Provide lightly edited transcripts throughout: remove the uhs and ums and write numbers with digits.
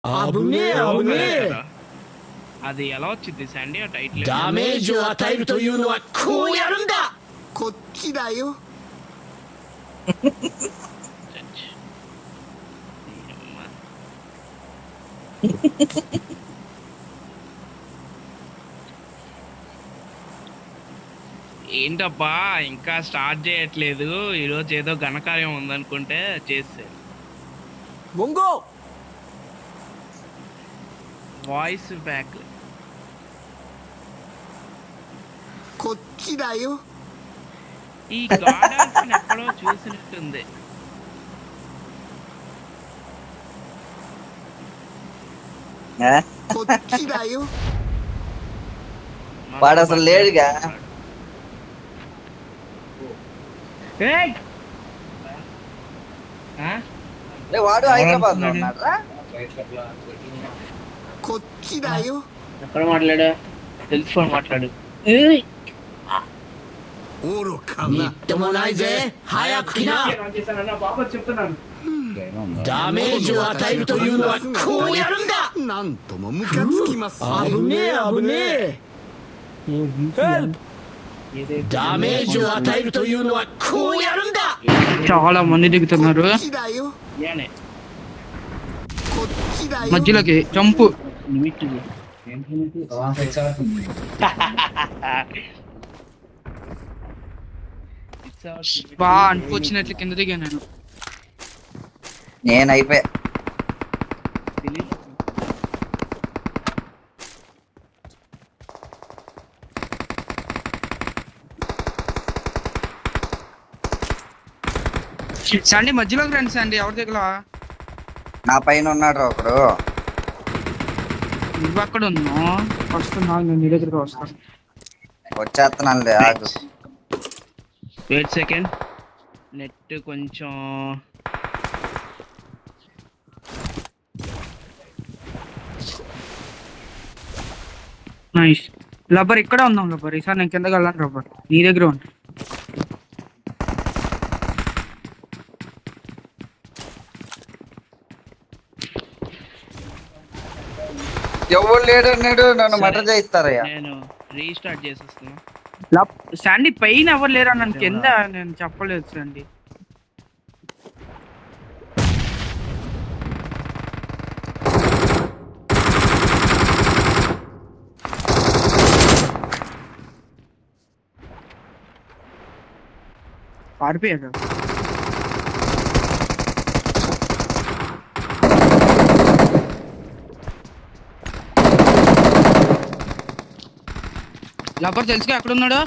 危ねえ危ねえ。అది ఎలా వచ్చింది శాండీ ఆ టైటిల్? ダメージを与えるというのはこうやるんだ。こっちだよ。ఏంటబ్బా ఇంకా స్టార్ట్ చేయట్లేదు, ఈరోజు ఏదో ఘనకార్యం ఉందనుకుంటే చేసాను. モンゴー వాయిస్ బ్యాక్. こっちだよ。 ఈ గాడాల్సిన ఎక్కడో చూసినట్టుంది.こっちだよ。 వాడు అసలు లేడుగా. ఏయ్! ఆ? వాడు హైదరాబాద్ లో ఉన్నాడా? こっちだよ。 ఎక్కడ మాట్లాడా? తెలుసుకొని మాట్లాడు. 愚か み な っ。ともないぜ。早く来な。 ダメージを与えるというのはこうやるんだ。 なんともムカつきますね。 危ねえ危ねえ。ヘルプ。ダメージを与えるというのはこうやるんだ。 చాలా మంది దిగుతున్నారు. こっちだよ。 ఏనే? こっちだよ。 మధ్యలోకి జంపు. బా అనిపించినట్లు కింద దిగా నేను. నేను అయిపోయా. శాండీ మధ్యలోకి రండి శాండీ, ఎవరి దగ్గర? నా పైన ఉన్నాడు ఒకడు. నువ్వు అక్కడ ఉన్నావు. వస్తున్నా, నేను నీ దగ్గరికి వస్తాను. వచ్చేస్తున్నానులే ఆగు. వెయిట్ సెకండ్, నెట్ కొంచెం నైస్. రబ్బర్ ఇక్కడ ఉందాం. రబ్బర్ ఈసారి నేను కిందకి వెళ్ళాను. రబ్బర్ నీ దగ్గర ఉంది. ఎవరు లేడు అన్నాడు, నన్ను మటర్ చేయిస్తారయ్యా. నేను రీస్టార్ట్ చేసేస్తున్నా. శాండీ పైన ఎవరు లేరు నన్ను కింద నేను చెప్పలేదు శాండీ. పారిపోయాడు. లబ్బర్ తెలుసుగా ఎక్కడ ఉన్నాడు?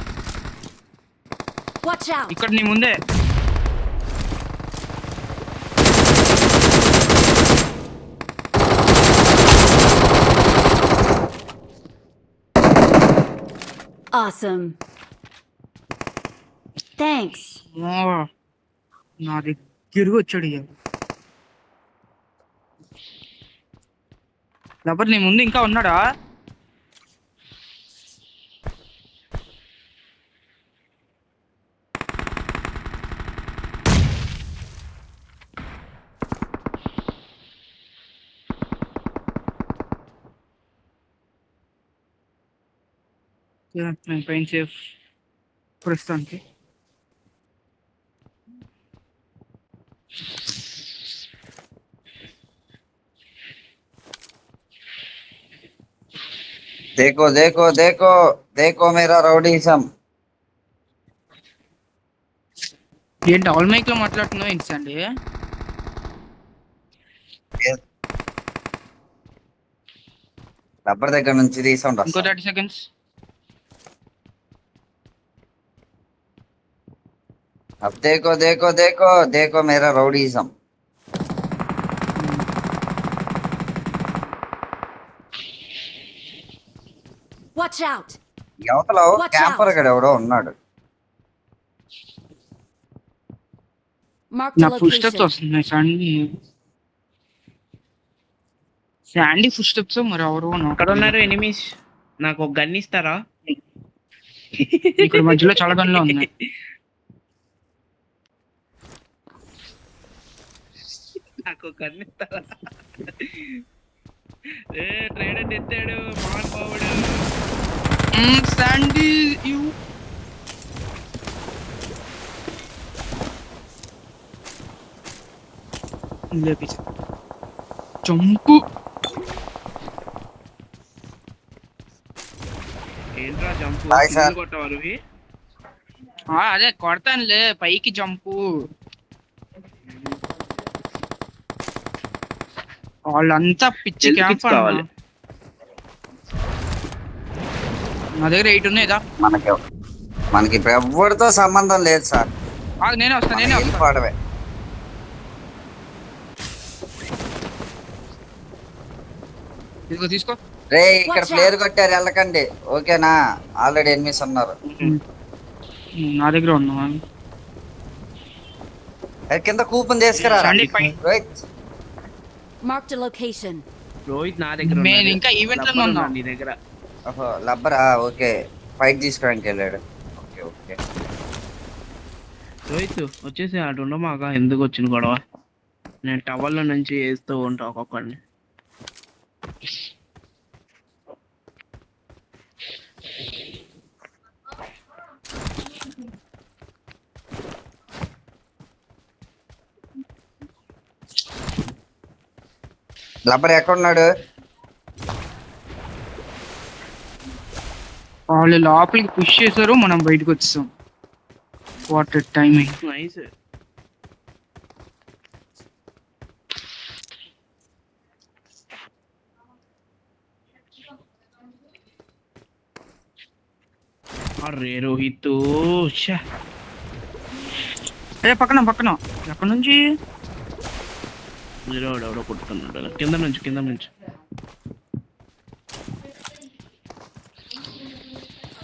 ఇక్కడ నీ ముందే. Awesome. Thanks. నా దగ్గరకు వచ్చాడు. లబ్బర్ నీ ముందు ఇంకా ఉన్నాడా? నేను పైన సేఫ్ ప్రస్తుతానికి. देखो देखो देखो देखो मेरा रौडीजम. ఏంటి ఆల్ మైక్ లో మాట్లాడుతున్నావు ఏంటి సండి? రబ్బర్ దగ్గర నుంచి తీసా. ఇంకో 30 seconds. अब देखो देखो देखो देखो मेरा रौडीजम. Watch out. యువతలో క్యాంపర్ గడ ఎవడో ఉన్నాడు. Mark నా the ఫుల్ స్టెప్స్ location. వస్తున్నాయి శాండీ. Sandy full steps. మరి ఎవరు అక్కడ ఉన్నారు ఎనిమీస్? నాకు ఒక గన్ ఇస్తారా? ఇక్కడ మధ్యలో చాలా గన్లు ఉన్నాయి. నాకు గన్ ఇస్తారా? ఏ ట్రైడెంట్ ఎత్తాడు మహానుభావుడు. శాండీ యూ లేపించ చంపు. ఏంట్రా జంపు Bye, sir. కొట్టవారు? అదే కొడతానులే పైకి జంపు. వాళ్ళంతా పిచ్చి క్యాంప్ కావాలి. నా దగ్గర 8 ఉన్నాయిదా. మనకి ఇప్పుడు ఎవరితో సంబంధం లేదు సార్. నేనే వస్తా వెళ్ళిపోవడమే. తీసుకో. రే ఇక్కడ ప్లేయర్ కొట్టారు వెళ్ళకండి ఓకేనా? ఆల్రెడీ ఎనిమిస్ ఉన్నారు. నా దగ్గర ఉన్నా. కింద కూపన్ తీసుకురా Rohit. Marked a location. Rohit నా దగ్గర నేను ఇంకా ఈవెంట్ లో ఉన్నా నీ దగ్గర. ఓహో లబ్బరా ఓకే ఫైట్ తీసుకోవడానికి వెళ్ళాడు. ఓకే ఓకే రోహిత్ వచ్చేసి అటు ఉండమాక. ఎందుకు వచ్చిన గొడవ? నేను టవల్ నుంచి వేస్తూ ఉంటా ఒక్కొక్కడిని. లబ్బర్ ఎక్కడున్నాడు? వాళ్ళు లోపలికి పుష్ చేశారు, మనం బయటకు వచ్చేసాం. What timing. నైస్. అరే రోహిత్ అదే పక్కన ఎక్కడి నుంచి ఎవడో కొట్టుకున్నాడు. కింద నుంచి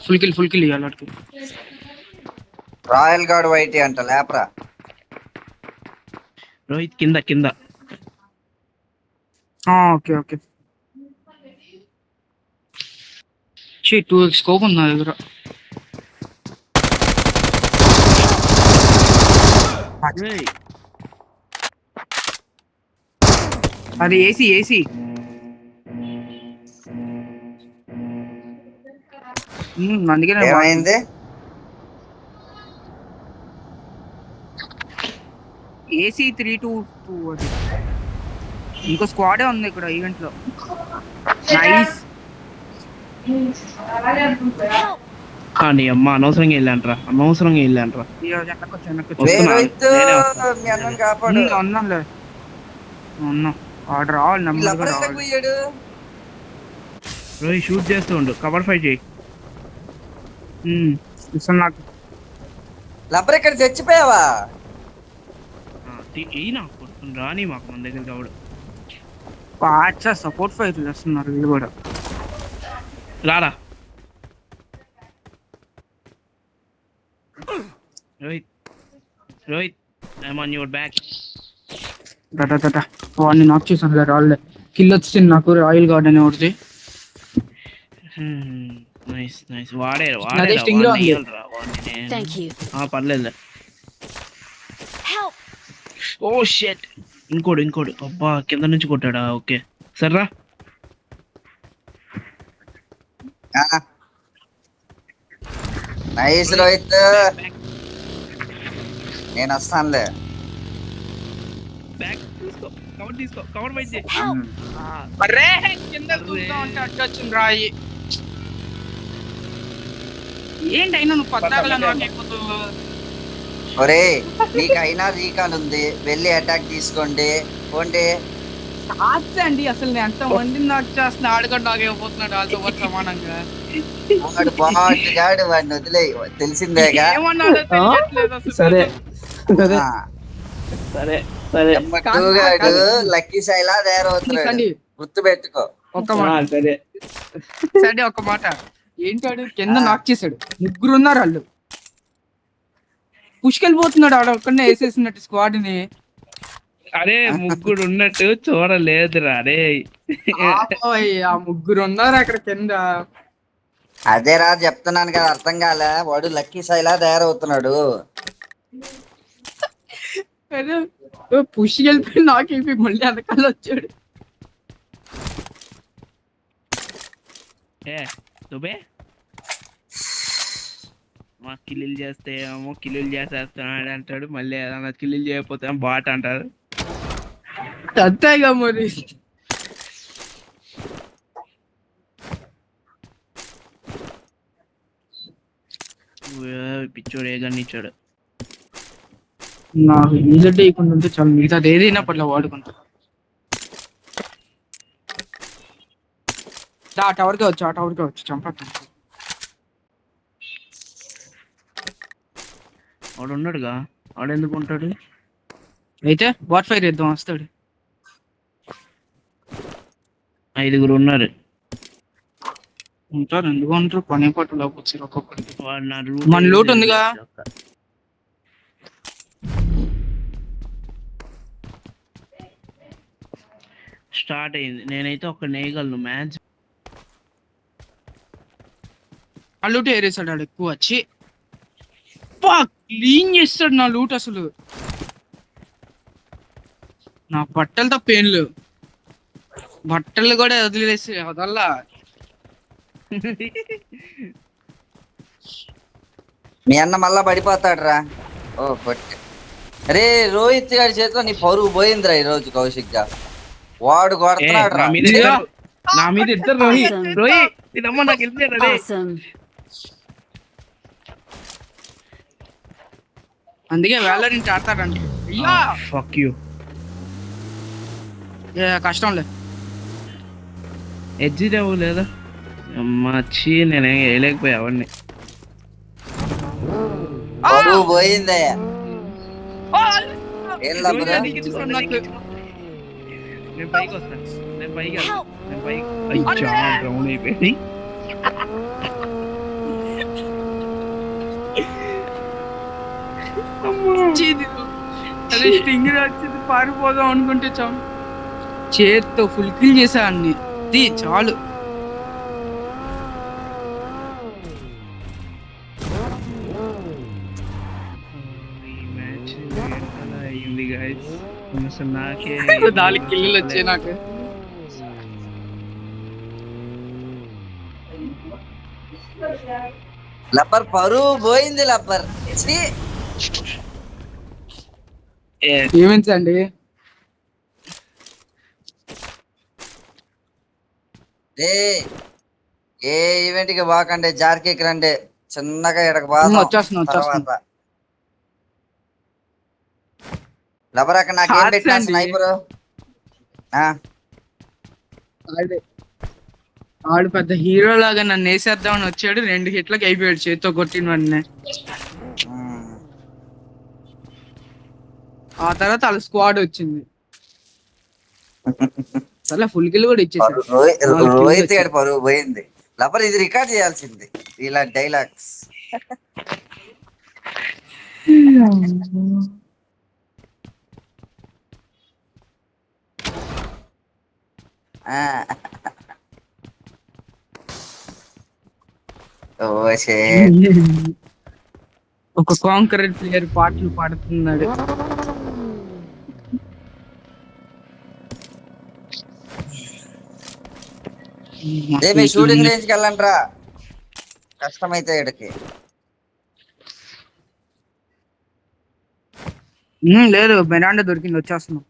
ఫుల్ కిల్ ఇవ్వాలి. రాయల్ గార్డ్ వైట్ అంట లేపరా. రోహిత్ కింద. ఓకే 2x స్కోప్ ఉంది నా దగ్గర. అది ఏసీ అందుకే ఏమైంది? ఏసీ 322 అది. ఇంకో స్క్వాడే ఉంది ఇక్కడ ఈవెంట్ లో. నైస్. కానీ అమ్మ అనవసరంగా వెళ్ళాంట్రా. ఆర్డర్ రోహిత్ షూట్ చేస్తూ ఉండు. కవర్ ఫైట్ చేయి. నాకు లబ్బర్ ఇక్కడ చచ్చిపోయావా? రాని మాకు మన దగ్గర కావడు. పాచా సపోర్ట్ ఫైట్ చేస్తున్నారు వీళ్ళు కూడా. రారా Rohit I'm on your back. వాడిని నాక్ చేశాను కదా వాళ్ళే. కిల్ వచ్చింది నాకు రాయల్ గార్డ్ అని ఒకటి. నైస్ వాడే Thank you. పర్లేదు. Help. Oh shit. ఇంకోడు అబ్బా కింద నుంచి కొట్టాడా? ఓకే సర్రా. నైస్ రోహిత్. నేను వస్తానులే. కవర్ వైట్ చేయి. అరే కింద కూర్చో అంటే అడ్డొచ్చింది రాయి. ఏంటైనా నువ్వు పద్దాకలా నాట్ అయిపోతావు. ఒరే నీకైనా రీకాల్ ఉంది, వెళ్ళి అటాక్ తీసుకోండి పోండి. అండి అసలు నేను ఎంత మంది నాకు చేస్తున్నా. ఆడుకొని నాగైపోతున్నాడు వాళ్ళతో పాటు సమానంగా. వాడు బాగుంటాడు, వాడిని వదిలే తెలిసిందేగా. సరే గాడు లక్కీ శైలా తయారవుతున్నాడు, గుర్తు పెట్టుకో. ఒక మాట ఏంటాడు కింద నాక్ చేశాడు. 3 ఉన్నారు వాళ్ళు. పుష్కెళ్ళిపోతున్నాడు ఆడ ఒక్కడనే వేసేసినట్టు స్క్వాడ్ ని. అరే 3 ఉన్నట్టు చూడలేదురా. అరే ఆ 3 ఉన్నారు అక్కడ కింద. అదేరా చెప్తున్నాను కదా, అర్థం కాలే. వాడు లక్కీ శైలా తయారవుతున్నాడు. పుష్కెళ్ళిపోయి నాకైపోయి మళ్ళీ వెనకాల వచ్చాడు. ఏ దుబే మా కిల్లులు చేస్తే ఏమో కిల్లులు చేసేస్తున్నాడు అంటాడు, మళ్ళీ ఏదైనా కిల్లులు చేయకపోతే బాట్ అంటారు. అంతేగా మరి. పిచ్చోడు ఏదన్నా ఇచ్చాడు నాకు. ఈజెడ్ వేయకుండా ఉంటే చాలా, మిగతాది ఏదైనా పట్ల వాడుకుంటా. ఆ టవర్కే వచ్చు చంపక. వాడు ఉన్నాడుగా, వాడు ఎందుకు ఉంటాడు? అయితే వాట్ ఫైర్ చేద్దాం, వస్తాడు. 5 ఉన్నారు. ఉంటారు, ఎందుకు ఉంటారు? పని పట్టు లేకపోతే ఒక్కొక్కరికి. మన లూట్ ఉందిగా. స్టార్ట్ అయింది. నేనైతే ఒక నేయగలను మ్యాచ్. ఆ లూట్ ఏరేసాడు ఆడు ఎక్కువ వచ్చి. క్లీన్ చేస్తాడు నా లూట్. అసలు నా బట్టలతో పెయిన్లు, బట్టలు కూడా వదిలేసి వదల్లా. మీ అన్న మళ్ళా పడిపోతాడు రా. ఓ కొట్టి అరే రోహిత్ గారి చేతిలో నీ పరువు పోయిందిరా ఈ రోజు. కౌశిక్ గా వాడు కొడుతున్నాడు రా. నా మీద ఇద్దరు. రోహిత్ ఇదమ్మ నాకు వెళ్ళిపోయారు. Awesome. అందుకే వేలరెంట్ ఆడతాడంట. Fuck you. కష్టంలే. ఎడ్జి రావు లేదా మచ్చి, నేనే వేయలేకపోయా అవన్నీ. పరువు పోయిందయ్యా. నేను పైకి వస్తాను. నేను పైకి గ్రౌండ్ అయిపోయింది. అదే స్టింగ్ వచ్చింది, పారిపోదాం అనుకుంటే చాలు. చేత్తో ఫుల్ కిల్ చేసా అన్ని. చాలు. నాకే 4 కిల్లులు వచ్చాయి నాకు. లబ్బర్ పరువు పోయింది. లబ్బర్ ఏమేంటి అండి? ఏ ఈవెంట్ కి బాకండి, జార్కేకి రండి. చిన్నగా ఎడకు బాగా. లబ్బర్ అక్కడ నాకేం పెట్టినా స్నైపరు. ఆడు పెద్ద హీరో లాగా నన్ను వేసేద్దామని వచ్చాడు. 2 హిట్లకి అయిపోయాడు చేతితో కొట్టిన వెంటనే. ఆ తర్వాత వాళ్ళ స్క్వాడ్ వచ్చింది. అలా ఫుల్ కిల్ కూడా ఇచ్చేసాడు. రోహిత్ గారి పరువు పోయింది. లబ్బర్ ఇది రికార్డ్ చేయాల్సింది ఇలా డైలాగ్స్. ఒక కాంకరెంట్ ప్లేయర్ పాటలు పాడుతున్నాడు. షూటింగ్ రేంజ్ కి వెళ్ళండి రా, కష్టమైతే ఇక్కడికి. లేదు, బెనాండా దొరికింది, వచ్చేస్తున్నాం.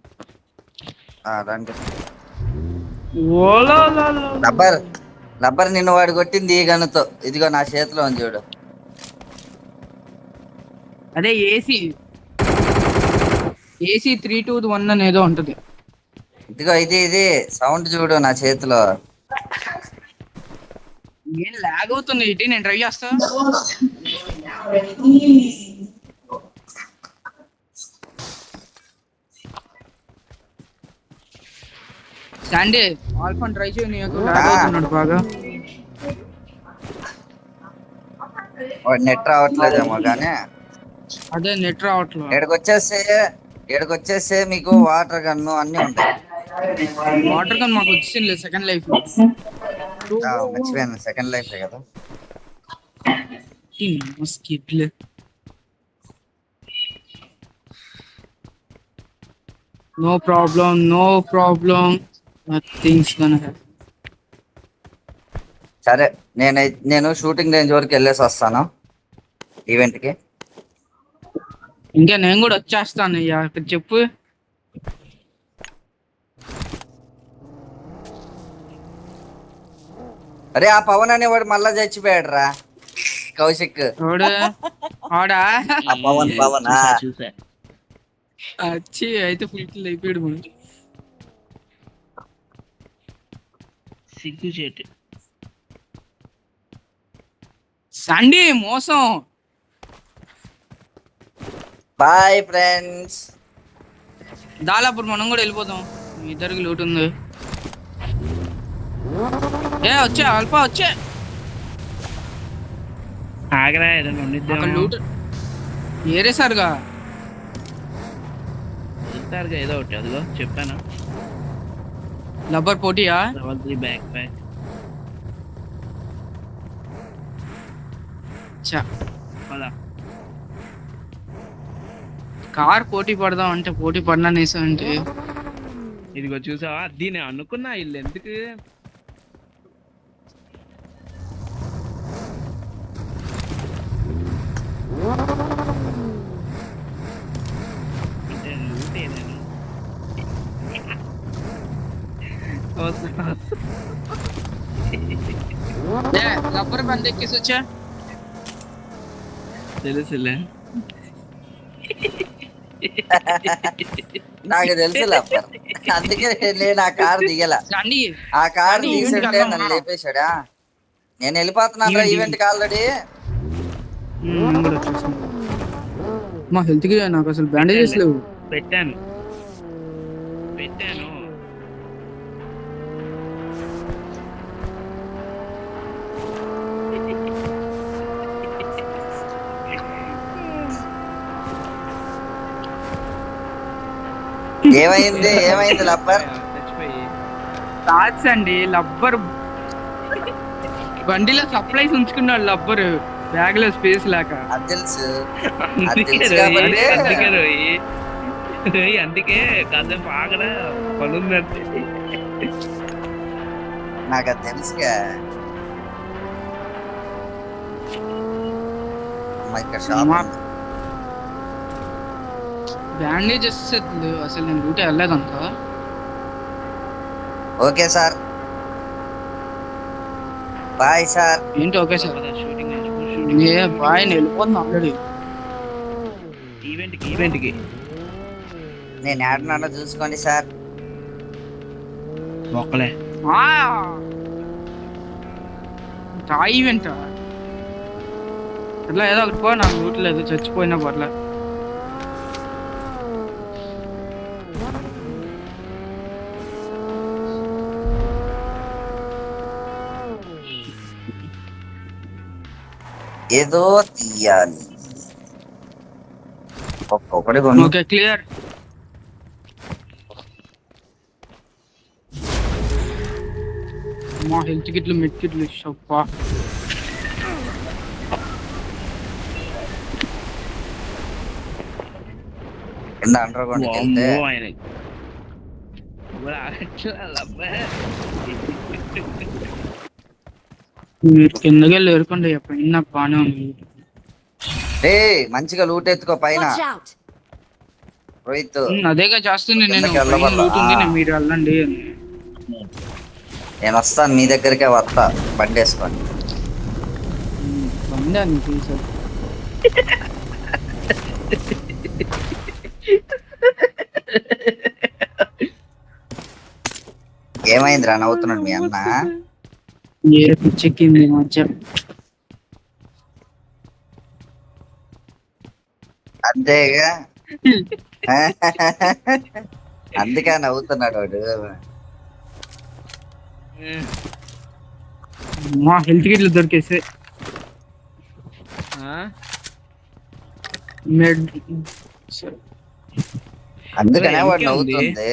లబ్బర్ నిన్ను వాడు కొట్టింది ఈ గన్నుతో. ఇదిగో నా చేతిలో ఉంది చూడు. అదే ఏసీ 321 అని ఏదో ఉంటది. ఇదిగో ఇది సౌండ్ చూడు నా చేతిలో. ఏం లాగ్ అవుతుంది ఇటు, నేను ట్రై చేస్తా. సండే ఆల్ఫాన్ ట్రై చేయి, నీకు లాగ్ అవుతున్నాడు బాగా. నెట్ రావట్లేదేమో కానీ. అదే నెట్ రావట్లేదు. ఇక్కడికి వచ్చేస్తే మీకు వాటర్ గన్ను అన్ని ఉంటాయి. వాటర్ గన్ మాకు వచ్చింది సెకండ్ లైఫ్. మర్చిపోయాను, సెకండ్ లైఫ్ కదా. No problem. Nothing's gonna happen. సరే నేను షూటింగ్ రేంజ్ వరకు వెళ్ళేసి వస్తాను ఈవెంట్ కి. ఇంకా నేను కూడా వచ్చేస్తాను అయ్యా, ఇక్కడ చెప్పు. అరే ఆ పవన్ అనేవాడు మళ్ళా చచ్చిపోయాడు రా కౌశిక్. ఎవడు ఆడా? ఆ పవన్ చూసా వచ్చి అయితే ఫుల్ కిల్ అయిపోయాడు మనం. సిగ్గు చేటు సండే మోసం. Bye friends. దాదాపు మనం కూడా వెళ్ళిపోదాం, మీ ఇద్దరికి లూట్ ఉంది. వచ్చే అల్పా వచ్చే ఆగరా ఏదైనా అక్కడ ఉండిద్దాం. లూట్ ఏరేసారుగా వదులుతారుగా ఏదో ఒకటి. అదిగో చెప్పాను, లబ్బర్ పోటీయా? Level 3 back pack. పదా కార్ పోటీ పడదాం అంటే పోటీ పడినా అంటే ఇదిగో చూసావా, దీన్ని అనుకున్నా వీళ్ళు ఎందుకు అంటే లూటే నేను లబ్బర్ బండి ఎక్కేసి వచ్చా. తెలుసులే. నాకు తెలుసు లబ్బర్, అందుకే నేను ఆ కార్ దిగల. సండి ఆ కార్ ఈవెంట్ తీసుంటే కన్నా నన్ను లేపేశాడా. నేను వెళ్ళిపోతున్నాను ఈవెంట్ కి ఆల్రెడీ. మా హెల్త్ కి నాకు అసలు బ్యాండేజెస్ లేవు. పెట్టాను ఏమైంది లబ్బర్? చచ్చిపోయి. థాట్స్ అండి, లబ్బర్ బండిలో సప్లైస్ ఉంచుకున్నాడు లబ్బర్ బ్యాగ్ లో స్పేస్ లేక. అది తెలుసు అందుకే కాబట్టి అందుకే కాసేపు ఆగడా పనుందంటే. నాకు అది తెలుసుగా. ఇక్కడ షాప్ ఉంది. బ్యాండేజెస్ అసలు నేను డ్యూటీ వెళ్ళలేదంత. Okay sir, bye sir. ఏంటి ఓకే సార్? షూటింగ్ బాయ్, నేను వెళ్ళిపోతున్నా ఆల్రెడీ ఈవెంట్ కి. నేను ఆడున్నానో చూసుకోండి సార్. ఒక్కలే ఈవెంట్ అట్లా ఏదో ఒకటి పో, నాకు డ్యూటీ లేదు, చచ్చిపోయినా పర్లే. ఏదో తీయాలి ఒక్కొక్కటి. Okay clear. మా హెల్త్ కిట్లు మెడ్ కిట్లు షప్పా. కింద అండర్ గ్రౌండ్ వెళ్తే కిందకి వెళ్ళి ఎరుకోండి, పైన బాగానే ఉంది. మంచిగా లూట్ ఎత్తుకో పైన. Watch out! రోహిత్ అదేగా చేస్తుంది నేను. కిందకి వెళ్ళవల్ల. లూట్ ఉంది, మీరు వెళ్ళండి. నేను వస్తాను మీ దగ్గరికే వస్తా, బండి వేసుకోండి. బండి అని తెలుసు. ఏమైందిరా నవ్వుతున్నాడు మీ అన్న? ఏ పిచ్చెక్కింది మధ్య. అంతేగా, అందుకే నవ్వుతున్నాడు వాడు. మా హెల్త్ కిట్లు దొరికేసే మెడ్. అందుకనే వాడు నవ్వుతుంది.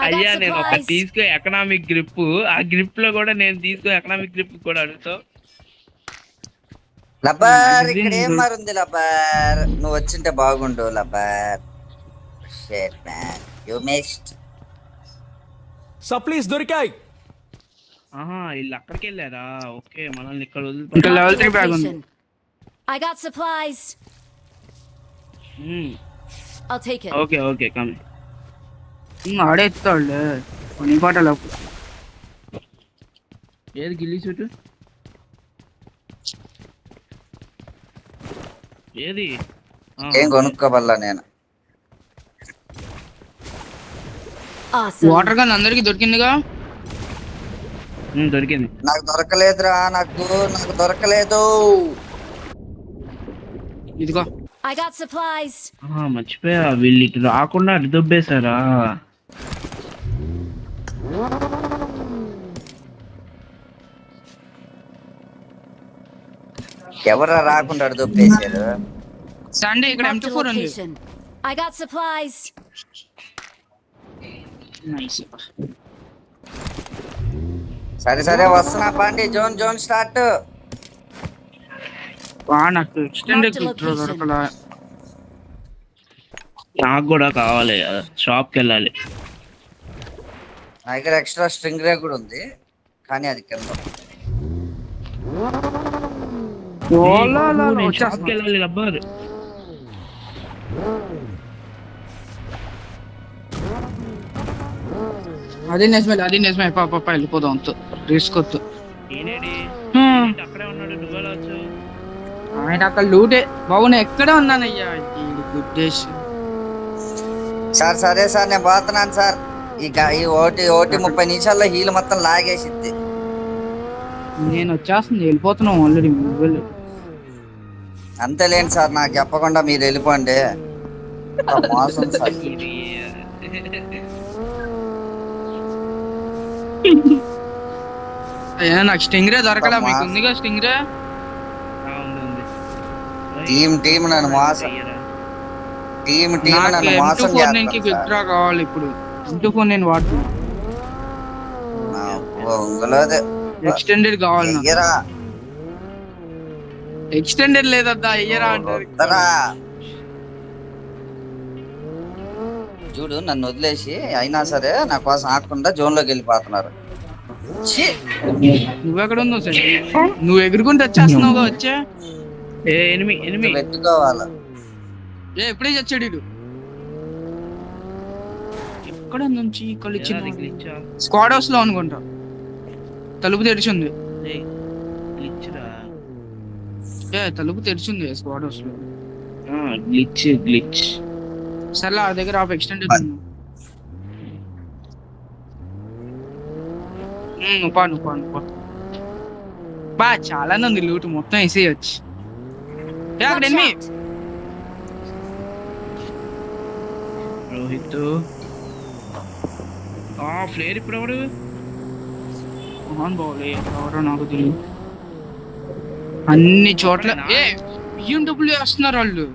అయ్యా నేను ఒక తీసుకో ఎకనామిక్ గ్రిప్, ఆ గ్రిప్ లో కూడా నేను తీసుకో ఎకనామిక్ గ్రిప్ కూడా అడుగుతావు. లబ్బర్ ఇక్కడ ఏం మారుంది లబ్బర్? నువ్వు వచ్చింటే బాగుండు లబ్బర్. షేట్ మ్యాన్. You missed. సప్లీస్ దొరికాయి. ఆహా వీళ్ళు అక్కడికి వెళ్ళారా? ఓకే మనల్ని ఇక్కడ Marked a level 3 బ్యాగ్ ఉంది. location. I got supplies. I'll take it. Okay okay come. ఆడే ఎత్తాడులే పని పాటలు. ఏది గిల్లి చుట్టూ ఏది ఏం కొనుక్కోబల్లా నేను. Awesome. వాటర్ గన్ అందరికి దొరికిందిగా? దొరికింది. నాకు దొరకలేదురా, నాకు దొరకలేదు. ఇదిగో I got supplies. మర్చిపోయా వీళ్ళు ఇటు రాకుండా అటు దొబ్బేశారా? ఎవరా రాకుండా దొబ్బేశారు? సండే ఇక్కడ Marked a M24 ఉంది. location. I got supplies. సరే వస్తున్నా పండి. Zone start. నాకు ఎక్స్టెండెడ్ దొరకలా. నాకు కూడా కావాలి, షాప్కి వెళ్ళాలి. నా దగ్గర ఎక్స్ట్రా స్ట్రింగ్ రే కూడా ఉంది కానీ అది కింద. షాప్కి వెళ్ళాలి రబ్బర్. అది నిజమే పాప వెళ్ళిపోదాం. అంత రిస్క్ వద్దు. అక్కడే ఉన్నాడు, నువ్వు ఆయన అక్కడ లూటే బాబు. ఎక్కడే ఉన్నానయ్యా గుడ్డేసి. సరే సార్ నేను పోతున్నాను సార్. ఈ ఓటి 30 నిమిషాల్లో హీల్ మొత్తం లాగేసిద్ది. నేను వచ్చేస్తుంది, వెళ్ళిపోతున్నాం ఆల్రెడీ. అంతేలేండి సార్, నాకు చెప్పకుండా మీరు వెళ్ళిపోండి. మోసం సార్. నాకు స్టింగ్రే దొరకలా. మీకు ఉందిగా స్టింగ్రే? టీం నన్ను మోసం చేస్తున్నారు. కావాలి ఇప్పుడు M24 నేను వాడుతున్నా. ఎక్స్టెండెడ్ కావాలి. ఎక్స్టెండెడ్ లేదద్దా అయ్యరా అంటారు. చూడు నన్ను వదిలేసి అయినా సరే నా కోసం ఆకుండా జోన్ లోకి వెళ్ళిపోతున్నారు. నువ్వెక్కడ ఉన్నావు సార్? నువ్వు ఎగురుకుంటూ వచ్చేస్తున్నావుగా. వచ్చా ఎనిమిది పెట్టుకోవాలా? ఎప్పుడే చచ్చాడు వీడు. ఎక్కడ నుంచి స్క్వాడ్ హౌస్ లో అనుకుంటా. తలుపు తెరిచింది. తలుపు తెరిచింది స్క్వాడ్ హౌస్ లో. గ్లిచ్ సర్లే ఆ దగ్గర ఆఫ్ ఎక్స్టెండెడ్ బా చాలా ఉంది లూట్ మొత్తం వేసేయచ్చు. అక్కడ రోహిత్ ఫ్లేర్ ఇప్పుడు ఎవరు? మోహన్ బాబులే ఎవరో నాకు తెలియదు. అన్ని చోట్ల BMW వస్తున్నారు వాళ్ళు.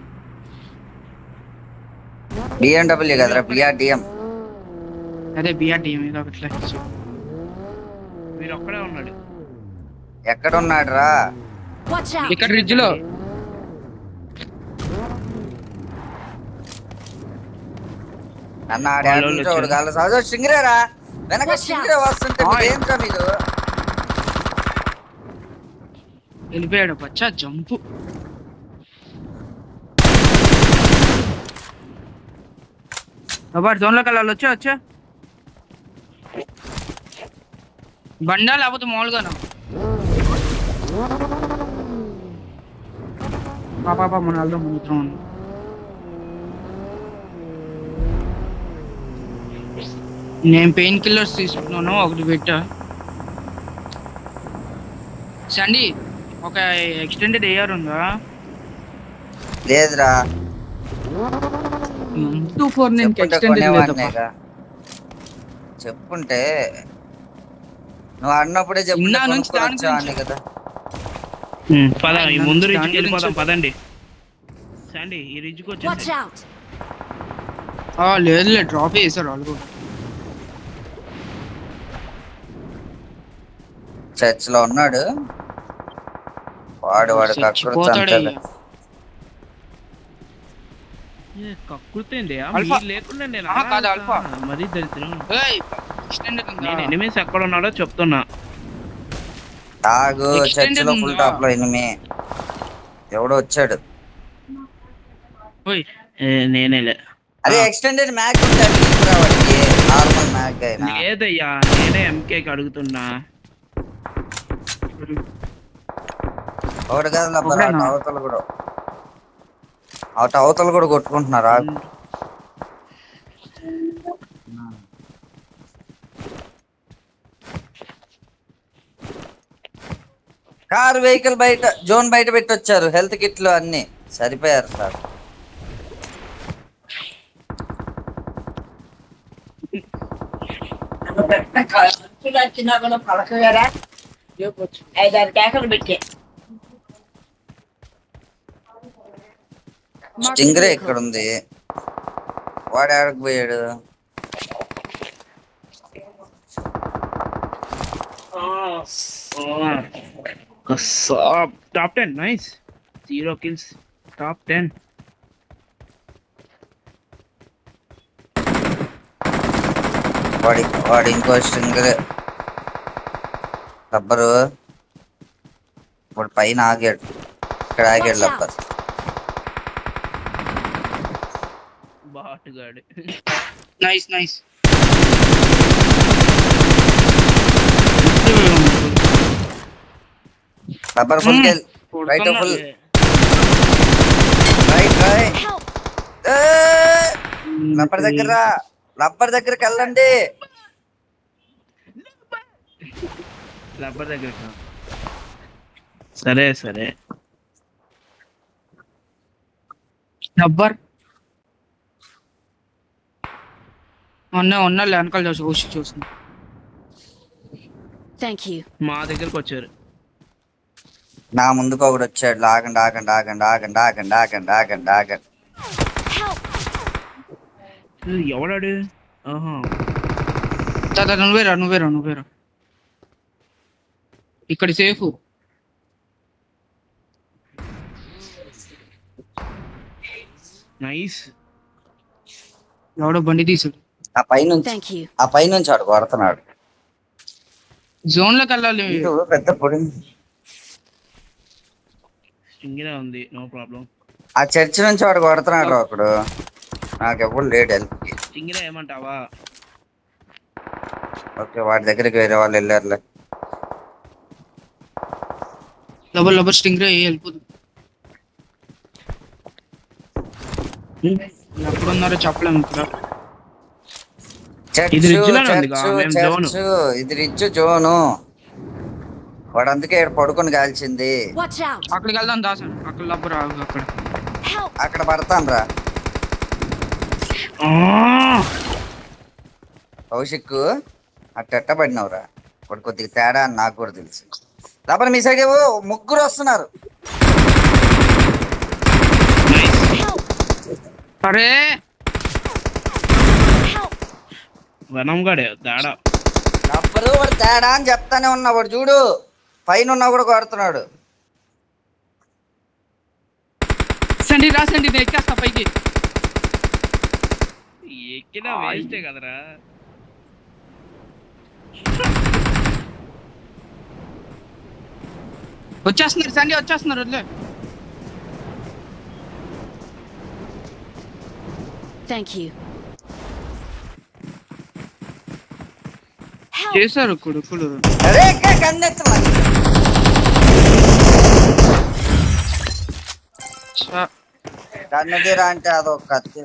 BMW కదరా, BRDM. అదే BRDM ఏదో ఒకట్లే. మీరు ఒక్కడే ఉన్నాడు. ఎక్కడ ఉన్నాడు రా? ఇక్కడ రిడ్జ్ లో. అన్న సింగరేరా వెనక సింగరే వస్తుంటే ఏంట్రా మీరు? వెళ్ళిపోయాడు పచ్చా జంపు. జోన్ లోకి వెళ్ళాలి. వచ్చా బండా లేకపోతే మామూలుగానా? పాప మన వెళ్దాం మిత్రం. నేను పెయిన్ కిల్లర్స్ తీసుకున్నాను, ఒకటి పెట్టా. సండి ఒక ఎక్స్టెండెడ్ AR ఉందా? లేదురా. M24 నేను ఎక్స్టెండెడ్ లేదా? చెప్పుంటే నువ్వు అన్నప్పుడే చెప్పున్నా కదా. పద ఈ ముందు రిడ్జ్కి వెళ్ళిపోదాం పదండి. సండి ఈ రిడ్జ్కి వచ్చేసి. లేదు డ్రాప్ చేశారు వాళ్ళు. చర్చ్ లో ఉన్నాడు వాడు. కక్కుతుండే అల్ఫా. మీరు లేకుండా నేను ఆహా, అలా కాదు, ఆడతా. అల్ఫా. మరీ దరిద్రం. ఏయ్ ఎక్స్టెండెడ్ ఉందా? నేను ఎనిమిస్ ఎక్కడ ఉన్నాడో చెప్తున్నా. తాగు Extended చర్చిలో ఫుల్ ఉందా? టాప్ లో ఎనిమి ఎవడో వచ్చాడు. ఓయ్ నేనేలే. అరే ఎక్స్టెండెడ్ మ్యాగ్ ఉంటాడు వాడికి, నార్మల్ మ్యాగ్ అయినా. లేదయ్యా నేనే ఎంకేకి అడుగుతున్నా. ఒకటి కాదు లబ్బర్, ఒకడేనా? అవతలు కూడా కొట్టుకుంటున్నారా? కార్ వెహికల్ బయట జోన్ బయట పెట్టి వచ్చారు. హెల్త్ కిట్లు అన్ని సరిపోయారు సార్. వచ్చినా కూడా పలకగారా 5-6 కేకలు పెట్టే Mark the స్టింగరే vehicle. ఇక్కడ ఉంది. వాడు ఆడకు పోయాడు. Top 10 nice. 0 kills. టాప్ 10. వాడు ఇంకో స్టింగరే రబ్బరు. వాడు పైన ఆగాడు, ఇక్కడ ఆగాడు Watch రబ్బర్. out. బాటుగాడు. Nice nice. రబ్బర్ ఫుల్ కెల్ right full right right. Help. Rubber దగ్గరికి వెళ్ళండి. రబ్బర్ దగ్గర. సరే సరే. రబ్బర్ ఉన్న వెనకాల చూస్తుంది. Thank you. మా దగ్గరకు వచ్చారు. నా ముందుకు ఒకడు వచ్చాడు. ఆగండి ఆగండి ఆగండి ఆగండి ఆగండి ఆగండి ఆగండి ఆగండి. Help. ఎవడాడు? ఆహా దాదా నువ్వేరా ఇక్కడ సేఫ్. నైస్. ఎవడో బండి తీసాడు. Thank you. ఆ పైనుంచి వాడు కొడుతున్నాడు. జోన్ లోకి వెళ్ళాలి. ఇటు పెద్ద పొడి. స్టింగిరా ఉంది. No problem. ఆ చర్చి నుంచి వాడు కొడుతున్నాడు ఒకడు. నాకు ఎప్పుడు లేడు హెల్ప్ కి. స్టింగిరా ఏమంటావా? ఓకే వాడి దగ్గరికి వేరే వాళ్ళు వెళ్ళారులే. లబర్ స్టింగ్ రే వెళ్ళిపోతుంది. ఎప్పుడు ఉన్నారో చెప్పలేము. ఇది రిడ్జ్ లోనే ఉందిగా, మేము జోను. ఇది రిచ్ జోను. వాడు అందుకే ఇక్కడ పడుకొని కాల్చింది. Watch out. అక్కడికి వెళ్దాం దాసన్. అక్కడ లబ్బర్ అక్కడ Help. అక్కడ పడతాను రా కౌశిక్. అట్ట పడినవురా. వాడు కొద్దిగా తేడా అని నాకు కూడా తెలుసు. రబ్బర్ మీ సైడ్ ఏవో ముగ్గురు వస్తున్నారు. Help. అరే Help. వనం గడే దాడా. రబ్బరు వాడు తేడా అని చెప్తానే ఉన్నా. వాడు చూడు పైన ఉన్నా కూడా కొడుతున్నాడు. రాసండి నేను ఎక్కేస్తా పైకి. ఎక్కినా వేస్టే కదరా. వచ్చేస్తున్నారు సండే వచ్చేస్తున్నారు. వదిలే. Thank you. Help. చేశారు కొడుకులు. అరే కన్నెత్తమా కన్నదిరా అంటే అదొక కత్తి.